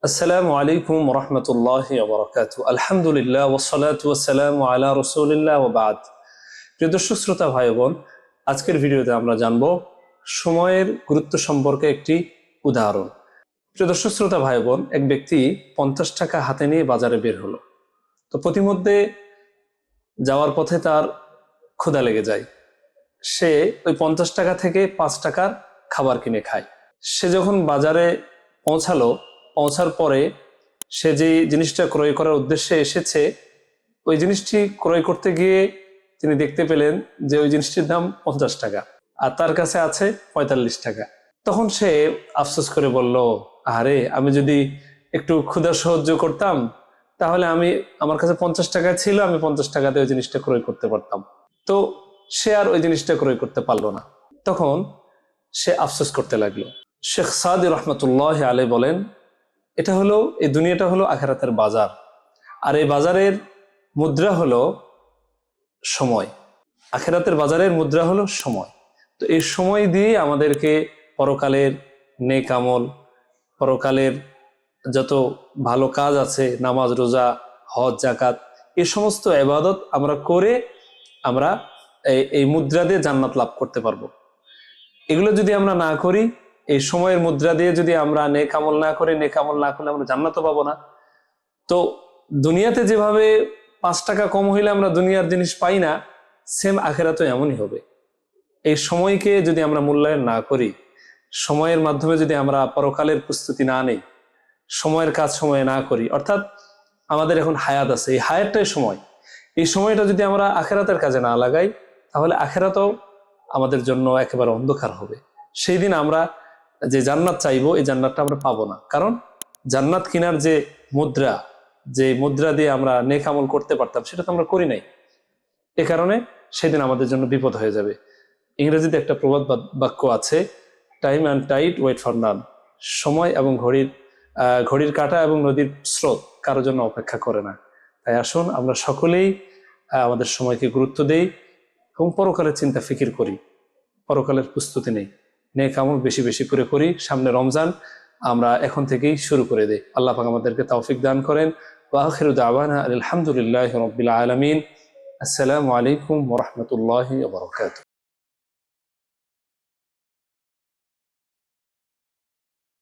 আসসালামু আলাইকুম রহমতুল্লাহি ওয়া বারাকাতুহু। আলহামদুলিল্লাহ ওয়াসসালাতু ওয়াসসালামু আলা রাসূলিল্লাহ ওয়া বাদ। প্রিয় দর্শক শ্রোতা ভাই বোন, আজকের ভিডিওতে আমরা জানব সময়ের গুরুত্ব সম্পর্কে একটি উদাহরণ। প্রিয় দর্শক শ্রোতা ভাই বোন, এক ব্যক্তি 50 টাকা হাতে নিয়ে বাজারে বের হলো। তো প্রতিমধ্যে যাওয়ার পথে তার ক্ষুধা লেগে যায়। সে ওই 50 টাকা থেকে 5 টাকার খাবার কিনে খায়। সে যখন বাজারে পৌঁছার পরে সে যে জিনিসটা ক্রয় করার উদ্দেশ্যে এসেছে, ওই জিনিসটি ক্রয় করতে গিয়ে তিনি দেখতে পেলেন যে ওই জিনিসটির দাম 50 টাকা আর তার কাছে আছে 45 টাকা। তখন সে আফসোস করে বলল, আরে আমি যদি একটু ক্ষুধা সহ্য করতাম তাহলে আমার কাছে 50 টাকা ছিল, আমি 50 টাকাতে ওই জিনিসটা ক্রয় করতে পারতাম। তো সে আর ওই জিনিসটা ক্রয় করতে পারলো না। তখন সে আফসোস করতে লাগলো। শেখ সাদি রহমতুল্লাহ আলাইহি বলেন, এই দুনিয়াটা হলো আখিরাতের বাজার, আর এই বাজারের মুদ্রা হলো সময়। আখিরাতের বাজারের মুদ্রা হলো সময়। তো এই সময় দিয়ে আমাদেরকে পরকালের নেক আমল, পরকালের যত ভালো কাজ আছে, নামাজ রোজা হজ জাকাত, এই সমস্ত ইবাদত আমরা করে আমরা এই মুদ্রা দিয়ে জান্নাত লাভ করতে পারবো। এগুলো যদি আমরা না করি, এই সময়ের মুদ্রা দিয়ে যদি আমরা নেক আমল না করলে আমরা জান্নাতও পাবো না। তো দুনিয়াতে যেভাবে 5 টাকা কম হইলে আমরা দুনিয়ার জিনিস পাই না, সেম আখিরাতেও এমনই হবে। এই সময়কে যদি আমরা মূল্যায়ন না করি, সময়ের মাধ্যমে যদি আমরা পরকালের প্রস্তুতি না নেই, সময়ের কাজ সময়ে না করি, অর্থাৎ আমাদের এখন হায়াত আছে, এই হায়াতটাই সময়, এই সময়টা যদি আমরা আখিরাতের কাজে না লাগাই, তাহলে আখিরাতও আমাদের জন্য একেবারে অন্ধকার হবে। সেই দিন আমরা যে জান্নাত চাইবো, এই জান্নাতটা আমরা পাবো না। কারণ জান্নাত কিনার যে মুদ্রা দিয়ে আমরা নেক আমল করতে পারতাম, সেটা তো আমরা করি নাই। এ কারণে সেদিন আমাদের জন্য বিপদ হয়ে যাবে। ইংরেজিতে একটা প্রবাদ বাক্য আছে, time and tide wait for none. সময় এবং ঘড়ির কাঁটা এবং নদীর স্রোত কারোর জন্য অপেক্ষা করে না। তাই আসুন আমরা সকলেই আমাদের সময়কে গুরুত্ব দেই এবং পরকালের চিন্তা ফিকির করি, পরকালের প্রস্তুতি নেই, নেক আমল বেশি বেশি করে করি। সামনে রমজান, আমরা এখন থেকেই শুরু করে দেই। আল্লাহ পাক আমাদেরকে তৌফিক দান করেন। ওয়া আখিরু দাওয়ানা আলহামদুলিল্লাহি রাব্বিল আলামিন। আসসালামু আলাইকুম ওয়া রাহমাতুল্লাহি ওয়া বারাকাতুহু।